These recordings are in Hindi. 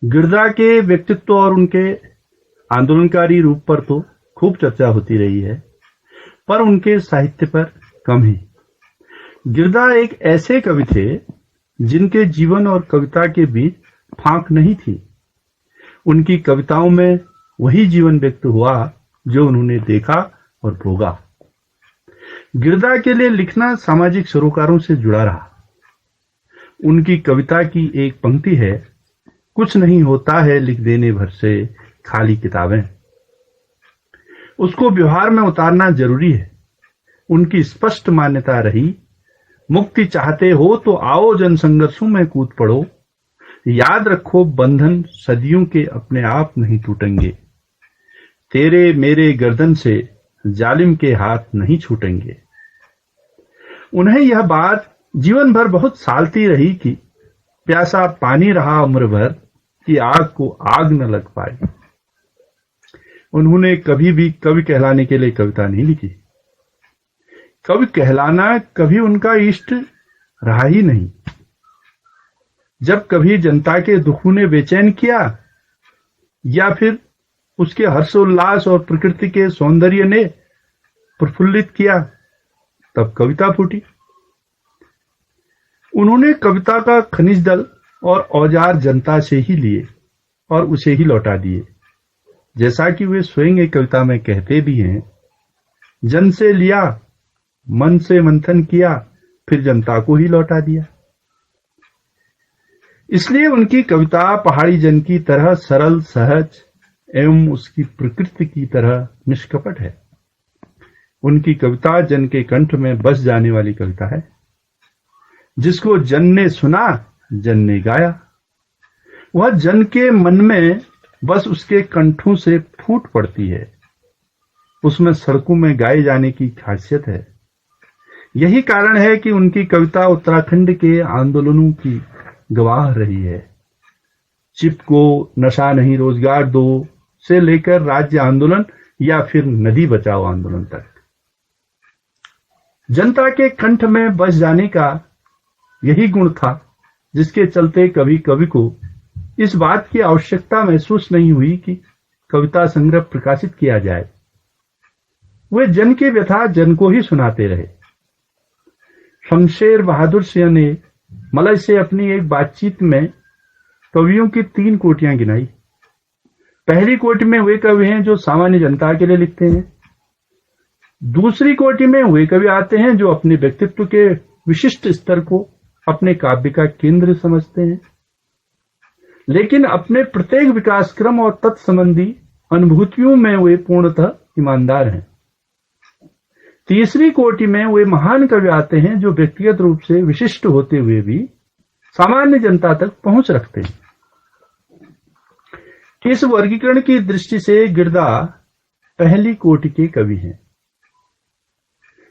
गिरधा के व्यक्तित्व और उनके आंदोलनकारी रूप पर तो खूब चर्चा होती रही है, पर उनके साहित्य पर कम ही। गिरधा एक ऐसे कवि थे जिनके जीवन और कविता के बीच फांक नहीं थी। उनकी कविताओं में वही जीवन व्यक्त हुआ जो उन्होंने देखा और भोगा। गिरधा के लिए लिखना सामाजिक सरोकारों से जुड़ा रहा। उनकी कविता की एक पंक्ति है, कुछ नहीं होता है लिख देने भर से खाली किताबें। उसको व्यवहार में उतारना जरूरी है। उनकी स्पष्ट मान्यता रही, मुक्ति चाहते हो तो आओ जन संघर्षों में कूद पड़ो, याद रखो बंधन सदियों के अपने आप नहीं टूटेंगे, तेरे मेरे गर्दन से जालिम के हाथ नहीं छूटेंगे। उन्हें यह बात जीवन भर बहुत सालती रही कि प्यासा पानी रहा उम्र भर कि आग को आग न लग पाए। उन्होंने कभी भी कवि कहलाने के लिए कविता नहीं लिखी। कवि कहलाना कभी उनका इष्ट रहा ही नहीं। जब कभी जनता के दुखों ने बेचैन किया या फिर उसके हर्षोल्लास और प्रकृति के सौंदर्य ने प्रफुल्लित किया, तब कविता फूटी। उन्होंने कविता का खनिज दल और औजार जनता से ही लिए और उसे ही लौटा दिए। जैसा कि वे स्वयं एक कविता में कहते भी हैं, जन से लिया, मन से मंथन किया, फिर जनता को ही लौटा दिया। इसलिए उनकी कविता पहाड़ी जन की तरह सरल, सहज एवं उसकी प्रकृति की तरह निष्कपट है। उनकी कविता जन के कंठ में बस जाने वाली कविता है, जिसको जन ने सुना, जन ने गाया। वह जन के मन में बस उसके कंठों से फूट पड़ती है। उसमें सड़कों में गाए जाने की खासियत है। यही कारण है कि उनकी कविता उत्तराखंड के आंदोलनों की गवाह रही है। चिपको, नशा नहीं रोजगार दो से लेकर राज्य आंदोलन या फिर नदी बचाओ आंदोलन तक। जनता के कंठ में बस जाने का यही गुण था, जिसके चलते कभी कवि को इस बात की आवश्यकता महसूस नहीं हुई कि कविता संग्रह प्रकाशित किया जाए। वे जन की व्यथा जन को ही सुनाते रहे। शमशेर बहादुर सिंह ने मलय से अपनी एक बातचीत में कवियों की 3 कोटियां गिनाई। पहली कोटि में वे कवि हैं जो सामान्य जनता के लिए लिखते हैं। दूसरी कोटि में वे कवि आते हैं जो अपने व्यक्तित्व के विशिष्ट स्तर को अपने काव्य का केंद्र समझते हैं, लेकिन अपने प्रत्येक विकास क्रम और तत्संबंधी अनुभूतियों में वे पूर्णतः ईमानदार हैं। तीसरी कोटि में वे महान कवि आते हैं जो व्यक्तिगत रूप से विशिष्ट होते हुए भी सामान्य जनता तक पहुंच रखते हैं। इस वर्गीकरण की दृष्टि से गिरधा पहली कोटि के कवि हैं।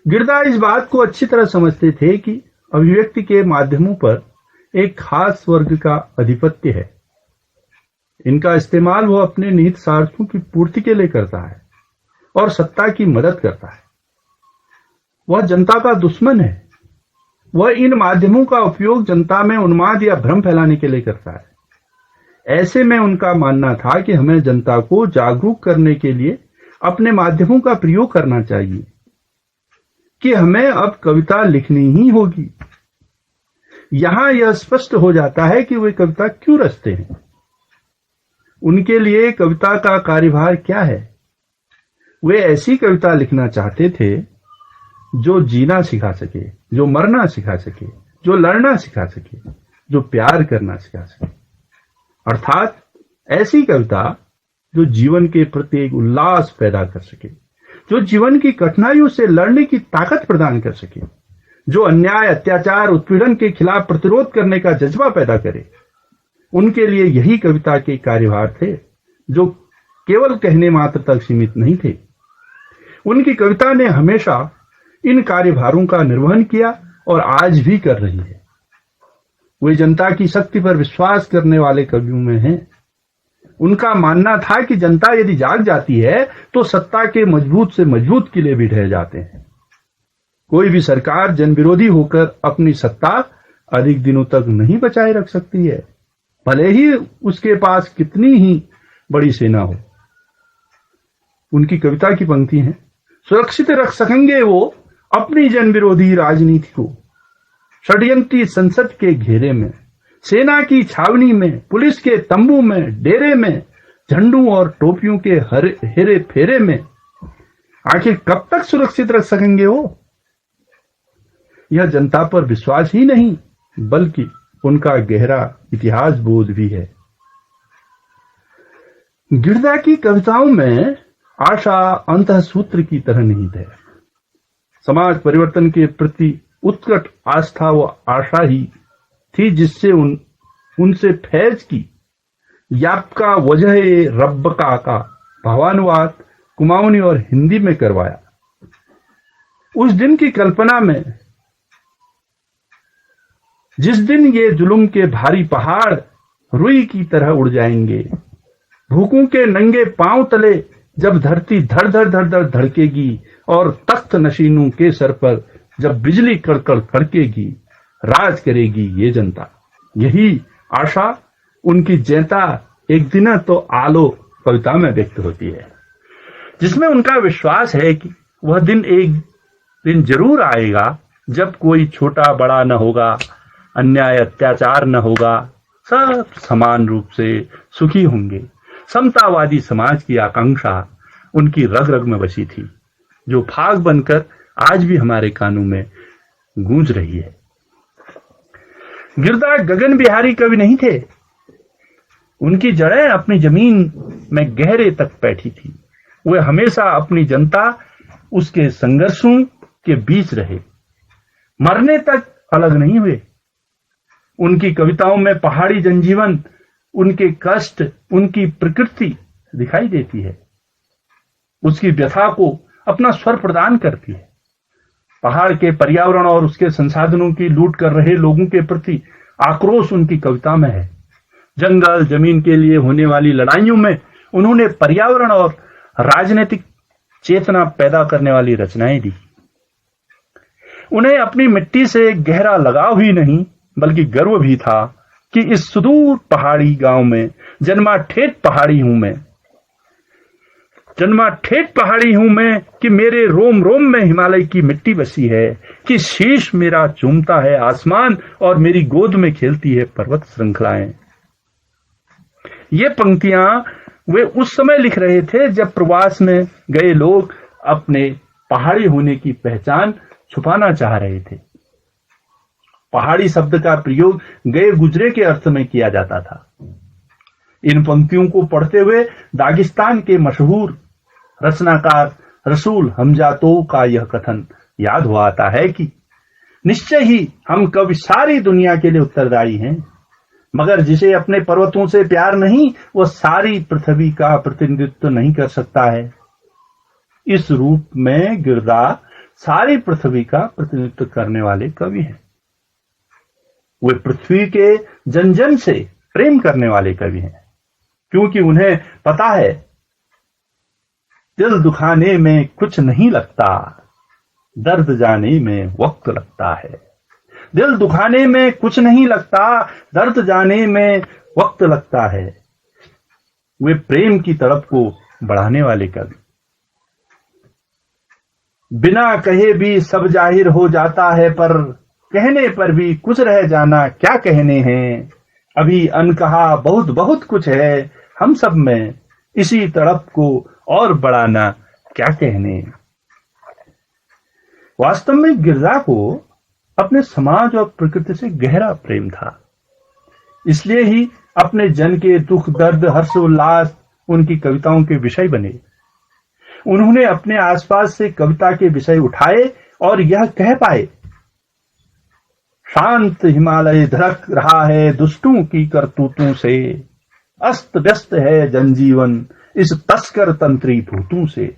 गिरधा इस बात को अच्छी तरह समझते थे कि अभिव्यक्ति के माध्यमों पर एक खास वर्ग का अधिपत्य है। इनका इस्तेमाल वह अपने निहित स्वार्थों की पूर्ति के लिए करता है और सत्ता की मदद करता है। वह जनता का दुश्मन है। वह इन माध्यमों का उपयोग जनता में उन्माद या भ्रम फैलाने के लिए करता है। ऐसे में उनका मानना था कि हमें जनता को जागरूक करने के लिए अपने माध्यमों का प्रयोग करना चाहिए, कि हमें अब कविता लिखनी ही होगी। यहां यह स्पष्ट हो जाता है कि वे कविता क्यों रचते हैं। उनके लिए कविता का कार्यभार क्या है। वे ऐसी कविता लिखना चाहते थे जो जीना सिखा सके, जो मरना सिखा सके, जो लड़ना सिखा सके, जो प्यार करना सिखा सके। अर्थात ऐसी कविता जो जीवन के प्रति एक उल्लास पैदा कर सके, जो जीवन की कठिनाइयों से लड़ने की ताकत प्रदान कर सके, जो अन्याय, अत्याचार, उत्पीड़न के खिलाफ प्रतिरोध करने का जज्बा पैदा करे। उनके लिए यही कविता के कार्यभार थे, जो केवल कहने मात्र तक सीमित नहीं थे। उनकी कविता ने हमेशा इन कार्यभारों का निर्वहन किया और आज भी कर रही है। वे जनता की शक्ति पर विश्वास करने वाले कवियों में हैं। उनका मानना था कि जनता यदि जाग जाती है तो सत्ता के मजबूत से मजबूत किले भी ढह जाते हैं। कोई भी सरकार जन विरोधी होकर अपनी सत्ता अधिक दिनों तक नहीं बचाए रख सकती है। भले ही उसके पास कितनी ही बड़ी सेना हो। उनकी कविता की पंक्ति है, सुरक्षित रख सकेंगे वो अपनी जन विरोधी राजनीति को, षड्यंत्री संसद के घेरे में, सेना की छावनी में, पुलिस के तंबू में, डेरे में, झंडू और टोपियों के हेरे फेरे में। आखिर कब तक सुरक्षित रख सकेंगे वो? यह जनता पर विश्वास ही नहीं बल्कि उनका गहरा इतिहास बोध भी है। गिरदा की कविताओं में आशा अंतःसूत्र की तरह निहित है। समाज परिवर्तन के प्रति उत्कट आस्था व आशा ही थी जिससे उनसे फैज की यापका वजह रब्बका का भावानुवाद कुमाऊनी और हिंदी में करवाया। उस दिन की कल्पना में, जिस दिन ये जुल्म के भारी पहाड़ रुई की तरह उड़ जाएंगे, भूखों के नंगे पांव तले जब धरती धड़ धड़ धड़ धड़ धड़केगी और तख्त नशीनों के सर पर जब बिजली कड़कड़ कड़केगी, राज करेगी ये जनता। यही आशा उनकी जैता एक दिन तो आलो कविता में व्यक्त होती है, जिसमें उनका विश्वास है कि वह दिन एक दिन जरूर आएगा जब कोई छोटा बड़ा न होगा, अन्याय अत्याचार न होगा, सब समान रूप से सुखी होंगे। समतावादी समाज की आकांक्षा उनकी रग रग में बसी थी, जो फाग बनकर आज भी हमारे कानों में गूंज रही है। गिरदा गगन बिहारी कवि नहीं थे। उनकी जड़ें अपनी जमीन में गहरे तक बैठी थी। वे हमेशा अपनी जनता, उसके संघर्षों के बीच रहे, मरने तक अलग नहीं हुए। उनकी कविताओं में पहाड़ी जनजीवन, उनके कष्ट, उनकी प्रकृति दिखाई देती है। उसकी व्यथा को अपना स्वर प्रदान करती है। पहाड़ के पर्यावरण और उसके संसाधनों की लूट कर रहे लोगों के प्रति आक्रोश उनकी कविता में है। जंगल जमीन के लिए होने वाली लड़ाइयों में उन्होंने पर्यावरण और राजनीतिक चेतना पैदा करने वाली रचनाएं दी। उन्हें अपनी मिट्टी से गहरा लगाव ही नहीं बल्कि गर्व भी था कि इस सुदूर पहाड़ी गांव में जन्मा ठेठ पहाड़ी हूं मैं कि मेरे रोम रोम में हिमालय की मिट्टी बसी है, कि शीश मेरा चूमता है आसमान और मेरी गोद में खेलती है पर्वत श्रृंखलाएं। ये पंक्तियां वे उस समय लिख रहे थे जब प्रवास में गए लोग अपने पहाड़ी होने की पहचान छुपाना चाह रहे थे। पहाड़ी शब्द का प्रयोग गए गुजरे के अर्थ में किया जाता था। इन पंक्तियों को पढ़ते हुए दागिस्तान के मशहूर रचनाकार रसूल हमजातो का यह कथन याद हो आता है कि निश्चय ही हम कवि सारी दुनिया के लिए उत्तरदायी हैं, मगर जिसे अपने पर्वतों से प्यार नहीं वो सारी पृथ्वी का प्रतिनिधित्व नहीं कर सकता है। इस रूप में गिरदा सारी पृथ्वी का प्रतिनिधित्व करने वाले कवि हैं। वे पृथ्वी के जन जन से प्रेम करने वाले कवि हैं, क्योंकि उन्हें पता है दिल दुखाने में कुछ नहीं लगता, दर्द जाने में वक्त लगता है। दिल दुखाने में कुछ नहीं लगता, दर्द जाने में वक्त लगता है। वे प्रेम की तड़प को बढ़ाने वाले कवि। बिना कहे भी सब जाहिर हो जाता है, पर कहने पर भी कुछ रह जाना क्या कहने हैं। अभी अनकहा बहुत बहुत कुछ है हम सब में, इसी तड़प को और बढ़ाना क्या कहने। वास्तव में गिरदा को अपने समाज और प्रकृति से गहरा प्रेम था। इसलिए ही अपने जन के दुख दर्द हर्ष उल्लास उनकी कविताओं के विषय बने। उन्होंने अपने आसपास से कविता के विषय उठाए और यह कह पाए, शांत हिमालय धड़क रहा है दुष्टों की करतूतों से, अस्त व्यस्त है जनजीवन इस तस्कर तंत्री भूतों से।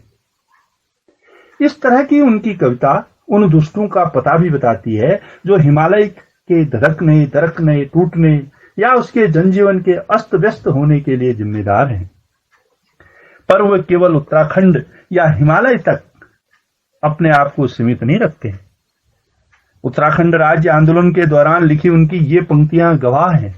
इस तरह की उनकी कविता उन दुष्टों का पता भी बताती है जो हिमालय के धड़कने, दरकने, टूटने या उसके जनजीवन के अस्त व्यस्त होने के लिए जिम्मेदार हैं। पर वे केवल उत्तराखंड या हिमालय तक अपने आप को सीमित नहीं रखते। उत्तराखंड राज्य आंदोलन के दौरान लिखी उनकी ये पंक्तियां गवाह हैं।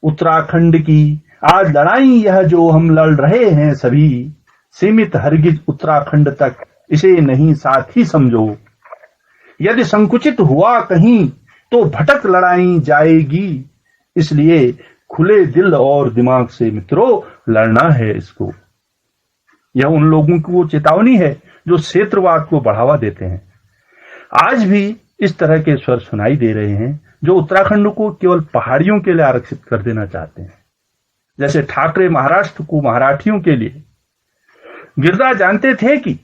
उत्तराखंड की आज लड़ाई यह जो हम लड़ रहे हैं सभी, सीमित हरगिज उत्तराखंड तक इसे नहीं साथी समझो। यदि संकुचित हुआ कहीं तो भटक लड़ाई जाएगी, इसलिए खुले दिल और दिमाग से मित्रों लड़ना है इसको। यह उन लोगों को चेतावनी है जो क्षेत्रवाद को बढ़ावा देते हैं। आज भी इस तरह के स्वर सुनाई दे रहे हैं जो उत्तराखंड को केवल पहाड़ियों के लिए आरक्षित कर देना चाहते हैं, जैसे ठाकरे महाराष्ट्र को मराठियों के लिए। गिरदा जानते थे कि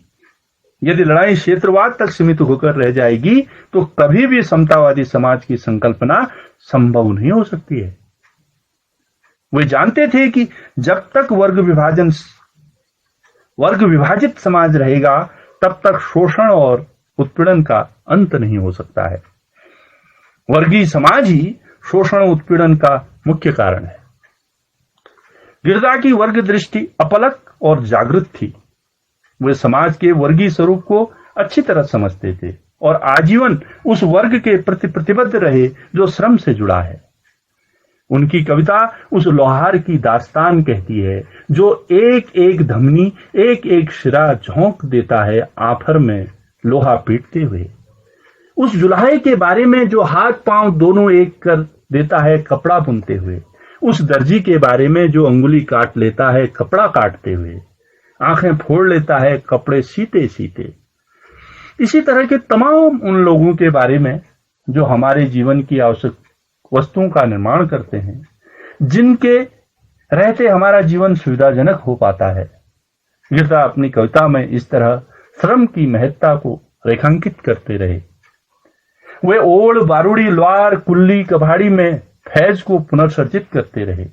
यदि लड़ाई क्षेत्रवाद तक सीमित होकर रह जाएगी तो कभी भी समतावादी समाज की संकल्पना संभव नहीं हो सकती है। वे जानते थे कि जब तक वर्ग विभाजित समाज रहेगा तब तक शोषण और उत्पीड़न का अंत नहीं हो सकता है। वर्गीय समाज ही शोषण उत्पीड़न का मुख्य कारण है। गिरदा की वर्ग दृष्टि अपलक और जागृत थी। वे समाज के वर्गीय स्वरूप को अच्छी तरह समझते थे और आजीवन उस वर्ग के प्रति प्रतिबद्ध रहे जो श्रम से जुड़ा है। उनकी कविता उस लोहार की दास्तान कहती है जो एक एक धमनी, एक एक शिरा झोंक देता है आफर में लोहा पीटते हुए। उस जुलाहे के बारे में जो हाथ पांव दोनों एक कर देता है कपड़ा बुनते हुए। उस दर्जी के बारे में जो अंगुली काट लेता है कपड़ा काटते हुए, आंखें फोड़ लेता है कपड़े सीते सीते। इसी तरह के तमाम उन लोगों के बारे में जो हमारे जीवन की आवश्यक वस्तुओं का निर्माण करते हैं, जिनके रहते हमारा जीवन सुविधाजनक हो पाता है। गिरदा अपनी कविता में इस तरह श्रम की महत्ता को रेखांकित करते रहे। वे ओड़, बारूड़ी, लवार, कुल्ली, कबाड़ी में फैज को पुनर्सर्जित करते रहे।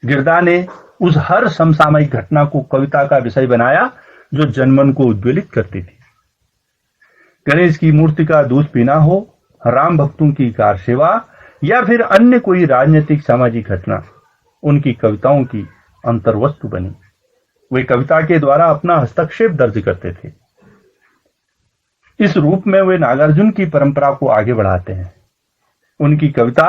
गिरदा ने उस हर समसामयिक घटना को कविता का विषय बनाया जो जनमन को उद्वेलित करती थी। गणेश की मूर्ति का दूध पीना हो, राम भक्तों की कार सेवा या फिर अन्य कोई राजनीतिक सामाजिक घटना उनकी कविताओं की अंतर्वस्तु बनी। वे कविता के द्वारा अपना हस्तक्षेप दर्ज करते थे। इस रूप में वे नागार्जुन की परंपरा को आगे बढ़ाते हैं। उनकी कविता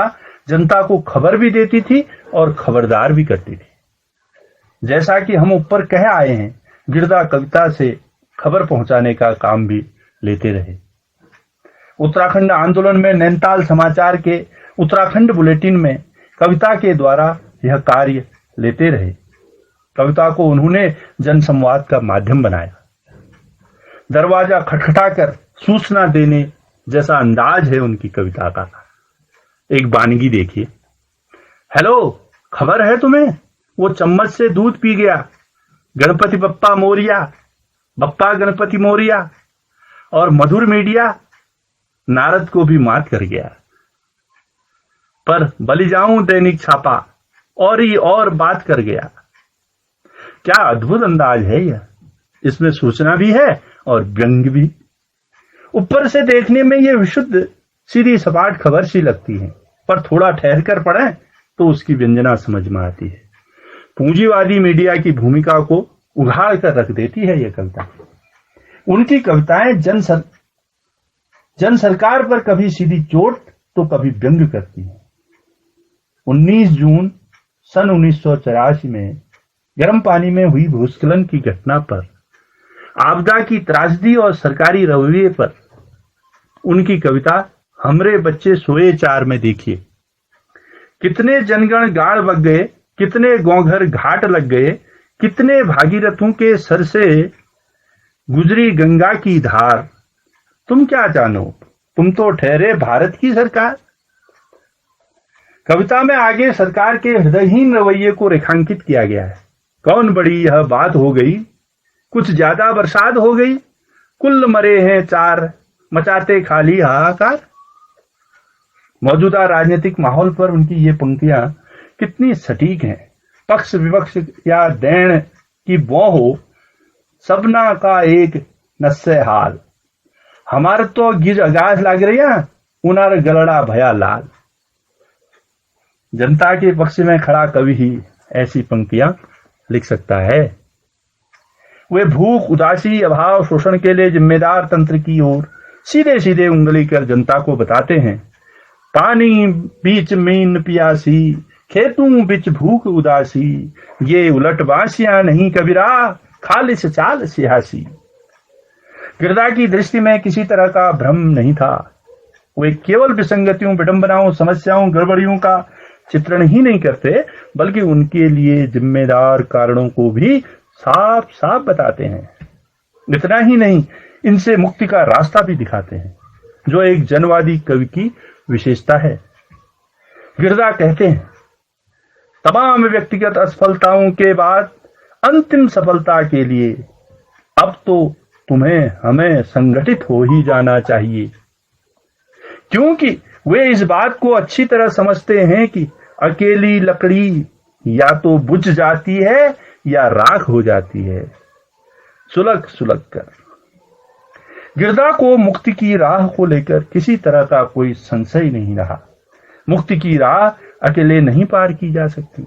जनता को खबर भी देती थी और खबरदार भी करती थी। जैसा कि हम ऊपर कह आए हैं, गिरदा कविता से खबर पहुंचाने का काम भी लेते रहे। उत्तराखंड आंदोलन में नैनीताल समाचार के उत्तराखंड बुलेटिन में कविता के द्वारा यह कार्य लेते रहे। कविता को उन्होंने जनसंवाद का माध्यम बनाया। दरवाजा खटखटाकर सूचना देने जैसा अंदाज है उनकी कविता का। एक बानगी देखिए। हेलो, खबर है तुम्हें? वो चम्मच से दूध पी गया। गणपति बप्पा मोरिया, बप्पा गणपति मोरिया। और मधुर मीडिया नारद को भी मात कर गया। पर बलि जाऊं दैनिक छापा और ही और बात कर गया। क्या अद्भुत अंदाज है यह। इसमें सूचना भी है और व्यंग भी। ऊपर से देखने में यह विशुद्ध सीधी सपाट खबर सी लगती है, पर थोड़ा ठहर कर पढ़ें तो उसकी व्यंजना समझ में आती है। पूंजीवादी मीडिया की भूमिका को उघाड़ कर रख देती है यह कविता। उनकी कविताएं जन सरकार पर कभी सीधी चोट तो कभी व्यंग करती हैं। 19 जून सन 1984 में गर्म पानी में हुई भूस्खलन की घटना पर, आपदा की त्रासदी और सरकारी रवैये पर उनकी कविता हमरे बच्चे सोए चार में देखिए। कितने जनगण गाड़ बग गए, कितने गौघर घाट लग गए, कितने भागीरथों के सर से गुजरी गंगा की धार। तुम क्या जानो, तुम तो ठहरे भारत की सरकार। कविता में आगे सरकार के हृदयहीन रवैये को रेखांकित किया गया है। कौन बड़ी यह बात हो गई, कुछ ज्यादा बरसात हो गई, कुल मरे हैं चार, मचाते खाली हाहाकार। मौजूदा राजनीतिक माहौल पर उनकी ये पंक्तियां कितनी सटीक हैं। पक्ष विपक्ष या दैन की बौ हो, सबना का एक नस्से हाल। हमारे तो गिज अगाज लाग रहा, उनार गलड़ा भया लाल। जनता के पक्ष में खड़ा कवि ही ऐसी पंक्तियां लिख सकता है। वे भूख, उदासी, अभाव, शोषण के लिए जिम्मेदार तंत्र की ओर सीधे सीधे उंगली कर जनता को बताते हैं, पानी बीच मीन पियासी, खेतों बिच भूख उदासी, ये उलट बासियां नहीं कबीरा, खालिस चाल सियासी। गिरदा की दृष्टि में किसी तरह का भ्रम नहीं था। वे केवल विसंगतियों, विडंबनाओं, समस्याओं, गड़बड़ियों का चित्रण ही नहीं करते, बल्कि उनके लिए जिम्मेदार कारणों को भी साफ साफ बताते हैं। इतना ही नहीं, इनसे मुक्ति का रास्ता भी दिखाते हैं, जो एक जनवादी कवि की विशेषता है। गिरदा कहते हैं, तमाम व्यक्तिगत असफलताओं के बाद अंतिम सफलता के लिए अब तो तुम्हें हमें संगठित हो ही जाना चाहिए, क्योंकि वे इस बात को अच्छी तरह समझते हैं कि अकेली लकड़ी या तो बुझ जाती है या राख हो जाती है, सुलग सुलग कर। गिरदा को मुक्ति की राह को लेकर किसी तरह का कोई संशय नहीं रहा। मुक्ति की राह अकेले नहीं पार की जा सकती,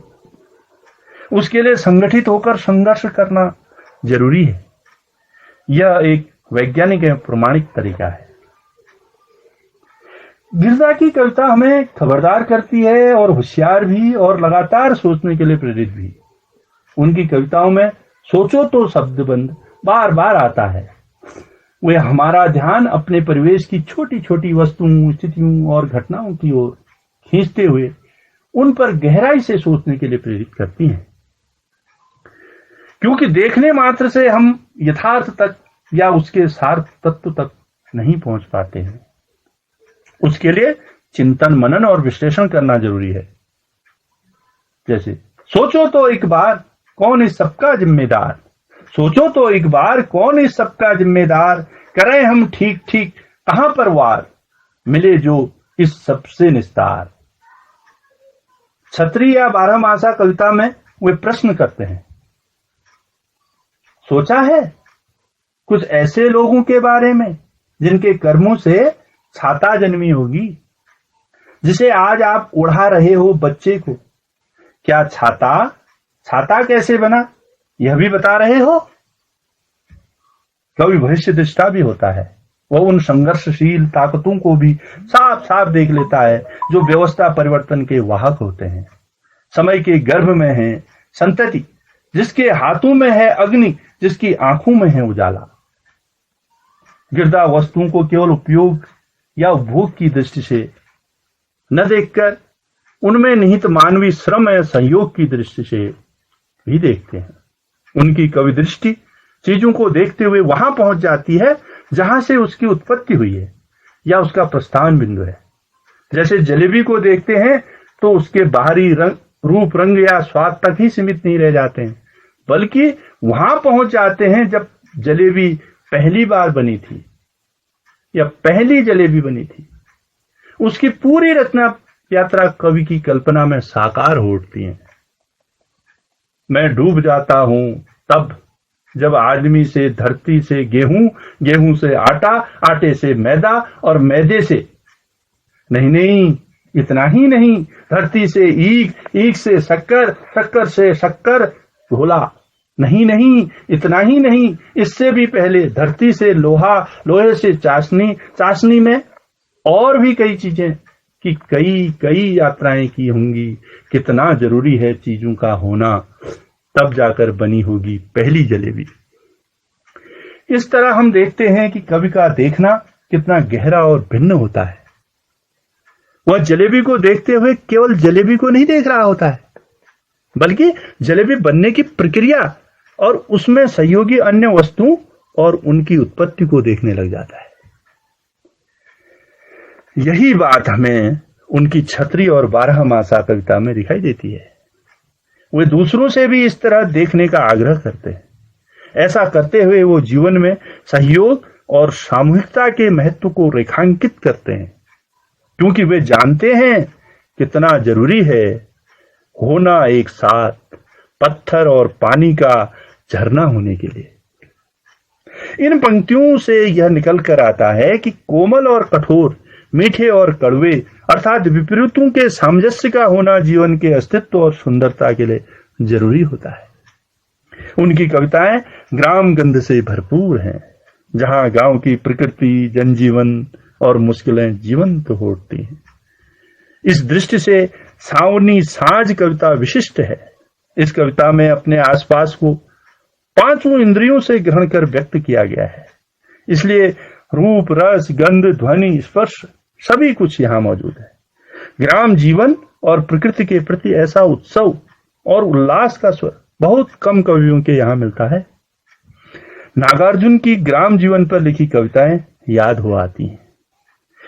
उसके लिए संगठित होकर संघर्ष करना जरूरी है। यह एक वैज्ञानिक एवं प्रमाणिक तरीका है। गिरदा की कविता हमें खबरदार करती है और होशियार भी, और लगातार सोचने के लिए प्रेरित भी। उनकी कविताओं में सोचो तो शब्दबंद बार बार आता है। वे हमारा ध्यान अपने परिवेश की छोटी छोटी वस्तुओं, स्थितियों और घटनाओं की ओर खींचते हुए उन पर गहराई से सोचने के लिए प्रेरित करती हैं, क्योंकि देखने मात्र से हम यथार्थ तक या उसके सार तत्व तक नहीं पहुंच पाते हैं। उसके लिए चिंतन, मनन और विश्लेषण करना जरूरी है। जैसे सोचो तो एक बार कौन इस सबका जिम्मेदार, सोचो तो एक बार कौन इस सबका जिम्मेदार, करें हम ठीक ठीक कहां पर वार, मिले जो इस सबसे निस्तार। छत्री या बारहमासा कविता में वे प्रश्न करते हैं, सोचा है कुछ ऐसे लोगों के बारे में जिनके कर्मों से छाता जन्मी होगी, जिसे आज आप उड़ा रहे हो बच्चे को, क्या छाता कैसे बना यह भी बता रहे हो। कवि भविष्य दृष्टा भी होता है। वह उन संघर्षशील ताकतों को भी साफ साफ देख लेता है जो व्यवस्था परिवर्तन के वाहक होते हैं, समय के गर्भ में है संतति, जिसके हाथों में है अग्नि, जिसकी आंखों में है उजाला। गिरदा वस्तुओं को केवल उपयोग या उपभोग की दृष्टि से न देखकर उनमें निहित मानवीय श्रम या सहयोग की दृष्टि से भी देखते हैं। उनकी कवि दृष्टि चीजों को देखते हुए वहां पहुंच जाती है जहां से उसकी उत्पत्ति हुई है या उसका प्रस्थान बिंदु है। जैसे जलेबी को देखते हैं तो उसके बाहरी रूप, रंग या स्वाद तक ही सीमित नहीं रह जाते हैं, बल्कि वहां पहुंच जाते हैं जब जलेबी पहली बार बनी थी या पहली जलेबी बनी थी। उसकी पूरी रचना यात्रा कवि की कल्पना में साकार हो उठती है। मैं डूब जाता हूं तब जब आदमी से धरती से गेहूं, गेहूं से आटा, आटे से मैदा और मैदे से नहीं, इतना ही नहीं, धरती से ईख, ईख से शक्कर, शक्कर से शक्कर घोला, नहीं, इतना ही नहीं, इससे भी पहले धरती से लोहा, लोहे से चाशनी, चाशनी में और भी कई चीजें कि कई यात्राएं की होंगी। कितना जरूरी है चीजों का होना, तब जाकर बनी होगी पहली जलेबी। इस तरह हम देखते हैं कि कवि का देखना कितना गहरा और भिन्न होता है। वह जलेबी को देखते हुए केवल जलेबी को नहीं देख रहा होता है, बल्कि जलेबी बनने की प्रक्रिया और उसमें सहयोगी अन्य वस्तुओं और उनकी उत्पत्ति को देखने लग जाता है। यही बात हमें उनकी छत्री और बारहमासा कविता में दिखाई देती है। वे दूसरों से भी इस तरह देखने का आग्रह करते हैं। ऐसा करते हुए वो जीवन में सहयोग और सामूहिकता के महत्व को रेखांकित करते हैं, क्योंकि वे जानते हैं कितना जरूरी है होना एक साथ पत्थर और पानी का झरना होने के लिए। इन पंक्तियों से यह निकल कर आता है कि कोमल और कठोर, मीठे और कड़वे अर्थात विपरीतों के सामंजस्य का होना जीवन के अस्तित्व और सुंदरता के लिए जरूरी होता है। उनकी कविताएं ग्राम गंध से भरपूर हैं, जहां गांव की प्रकृति, जनजीवन और मुश्किलें जीवंत हो उठती हैं। इस दृष्टि से सावनी साँझ कविता विशिष्ट है। इस कविता में अपने आसपास को पांचों इंद्रियों से ग्रहण कर व्यक्त किया गया है, इसलिए रूप, रस, गंध, ध्वनि, स्पर्श सभी कुछ यहाँ मौजूद है। ग्राम जीवन और प्रकृति के प्रति ऐसा उत्सव और उल्लास का स्वर बहुत कम कवियों के यहाँ मिलता है। नागार्जुन की ग्राम जीवन पर लिखी कविताएं याद हो आती हैं।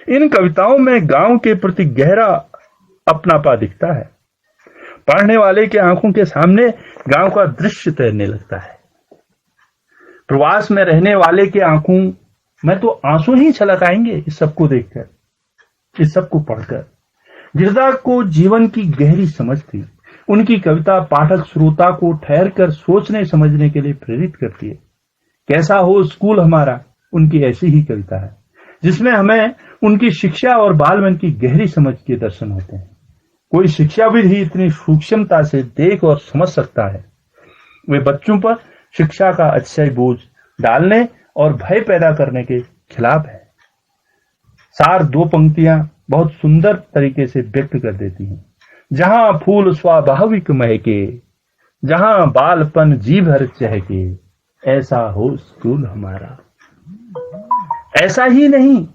इन कविताओं में गांव के प्रति गहरा अपनापा दिखता है। पढ़ने वाले के आंखों के सामने गांव का दृश्य तैरने लगता है। प्रवास में रहने वाले के आंखों में तो आंसू ही छलक आएंगे इस सबको देखकर, इस सबको पढ़कर। गिरदा को जीवन की गहरी समझ थी। उनकी कविता पाठक श्रोता को ठहर कर सोचने समझने के लिए प्रेरित करती है। कैसा हो स्कूल हमारा, उनकी ऐसी ही कविता है जिसमें हमें उनकी शिक्षा और बालमन की गहरी समझ के दर्शन होते हैं। कोई शिक्षाविद ही इतनी सूक्ष्मता से देख और समझ सकता है। वे बच्चों पर शिक्षा का अतिशय बोझ डालने और भय पैदा करने के खिलाफ है। सार दो पंक्तियां बहुत सुंदर तरीके से व्यक्त कर देती हैं। जहां फूल स्वाभाविक महके, जहां बालपन जी भर चहके, ऐसा हो स्कूल हमारा। ऐसा ही नहीं,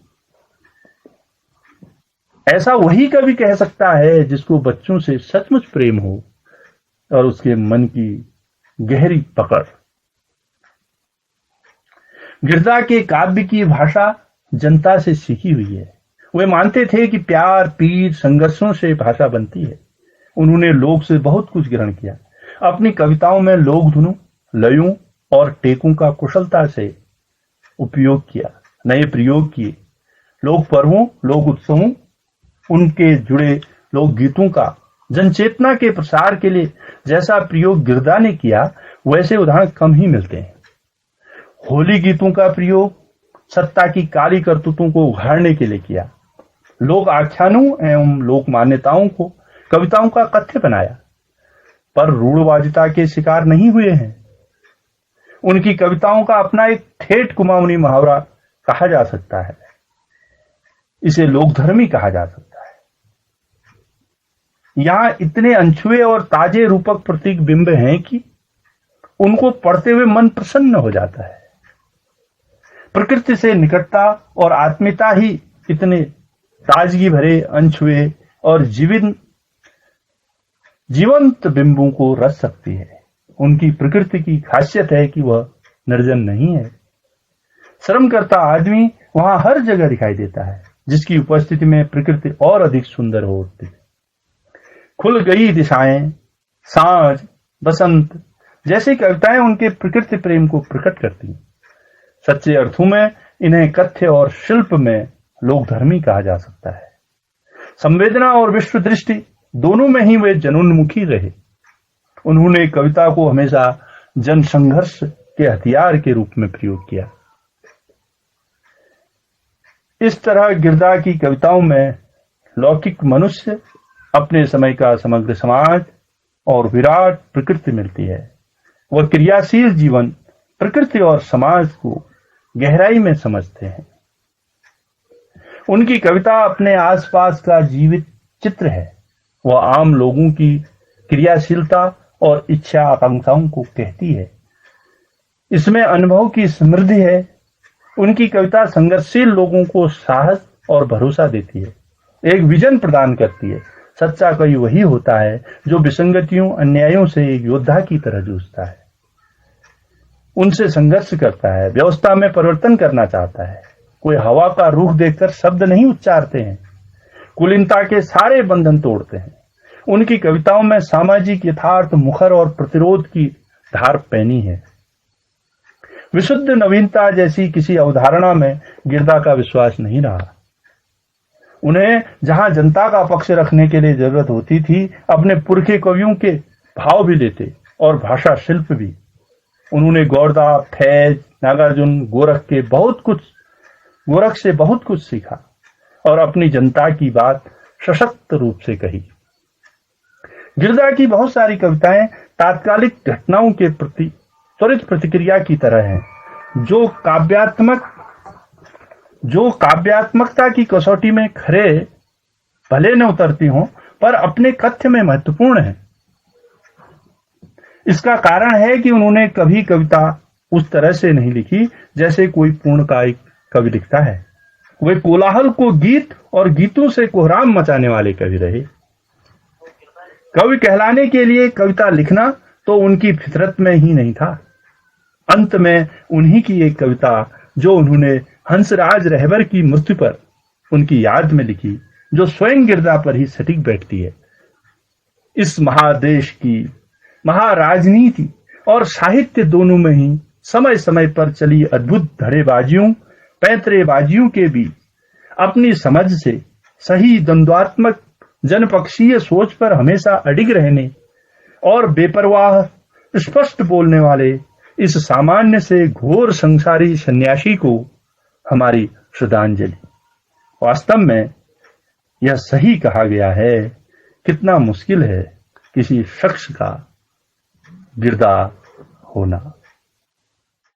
ऐसा वही कवि कह सकता है जिसको बच्चों से सचमुच प्रेम हो और उसके मन की गहरी पकड़। गिरदा के काव्य की भाषा जनता से सीखी हुई है। वे मानते थे कि प्यार, पीर, संघर्षों से भाषा बनती है। उन्होंने लोक से बहुत कुछ ग्रहण किया। अपनी कविताओं में लोक धुनों, लयों और टेकों का कुशलता से उपयोग किया, नए प्रयोग किए। लोक पर्वों, लोक उत्सवों, उनके जुड़े लोक गीतों का जनचेतना के प्रसार के लिए जैसा प्रयोग गिरदा ने किया, वैसे उदाहरण कम ही मिलते हैं। होली गीतों का प्रयोग सत्ता की काली करतूतों को उघाड़ने के लिए किया। लोक आख्यानों एवं लोक मान्यताओं को कविताओं का कथ्य बनाया, पर रूढ़वादिता के शिकार नहीं हुए हैं। उनकी कविताओं का अपना एक ठेठ कुमाऊनी मुहावरा कहा जा सकता है। इसे लोकधर्मी कहा जा सकता है। यहां इतने अनछुए और ताजे रूपक प्रतीक बिंब हैं कि उनको पढ़ते हुए मन प्रसन्न हो जाता है। प्रकृति से निकटता और आत्मीयता ही इतने ताजगी भरे, अनछुए और जीवंत बिंबों को रच सकती है। उनकी प्रकृति की खासियत है कि वह निर्जन नहीं है। श्रम करता आदमी वहां हर जगह दिखाई देता है, जिसकी उपस्थिति में प्रकृति और अधिक सुंदर हो उठती है। खुल गई दिशाएं, सांझ, बसंत जैसी कविताएं उनके प्रकृति प्रेम को प्रकट करती हैं। सच्चे अर्थों में इन्हें कथ्य और शिल्प में लोकधर्मी कहा जा सकता है। संवेदना और विश्व दृष्टि दोनों में ही वे जनोन्मुखी रहे। उन्होंने कविता को हमेशा जन संघर्ष के हथियार के रूप में प्रयोग किया। इस तरह गिरदा की कविताओं में लौकिक मनुष्य, अपने समय का समग्र समाज और विराट प्रकृति मिलती है। वह क्रियाशील जीवन, प्रकृति और समाज को गहराई में समझते हैं। उनकी कविता अपने आसपास का जीवित चित्र है। वह आम लोगों की क्रियाशीलता और इच्छा आकांक्षाओं को कहती है। इसमें अनुभव की समृद्धि है। उनकी कविता संघर्षशील लोगों को साहस और भरोसा देती है, एक विजन प्रदान करती है। सच्चा कवि वही होता है जो विसंगतियों, अन्यायों से एक योद्धा की तरह जूझता है, उनसे संघर्ष करता है, व्यवस्था में परिवर्तन करना चाहता है। कोई हवा का रुख देखकर शब्द नहीं उच्चारते हैं, कुलीनता के सारे बंधन तोड़ते हैं। उनकी कविताओं में सामाजिक यथार्थ, मुखर और प्रतिरोध की धार पैनी है। विशुद्ध नवीनता जैसी किसी अवधारणा में गिरदा का विश्वास नहीं रहा। उन्हें जहां जनता का पक्ष रखने के लिए जरूरत होती थी, अपने पुरखे कवियों के भाव भी लेते और भाषा शिल्प भी। उन्होंने गौरदा, फैज, नागार्जुन, गोरख से बहुत कुछ सीखा और अपनी जनता की बात सशक्त रूप से कही। गिरदा की बहुत सारी कविताएं तात्कालिक घटनाओं के प्रति त्वरित प्रतिक्रिया की तरह हैं, जो काव्यात्मकता की कसौटी में खरे भले न उतरती हों पर अपने कथ्य में महत्वपूर्ण है। इसका कारण है कि उन्होंने कभी कविता उस तरह से नहीं लिखी जैसे कोई पूर्णकाय कवि लिखता है। वे कोलाहल को गीत और गीतों से कोहराम मचाने वाले कवि रहे। कवि कहलाने के लिए कविता लिखना तो उनकी फितरत में ही नहीं था। अंत में उन्हीं की एक कविता जो उन्होंने हंसराज रहबर की मृत्यु पर उनकी याद में लिखी, जो स्वयं गिरदा पर ही सटीक बैठती है। इस महादेश की महाराजनीति और साहित्य दोनों में ही समय समय पर चली अद्भुत धड़ेबाजियों पैंतरेबाजियों के बीच अपनी समझ से सही द्वंद्वात्मक जनपक्षीय सोच पर हमेशा अडिग रहने और बेपरवाह स्पष्ट बोलने वाले इस सामान्य से घोर संसारी सन्यासी को हमारी श्रद्धांजलि। वास्तव में यह सही कहा गया है, कितना मुश्किल है किसी शख्स का गिरदा होना।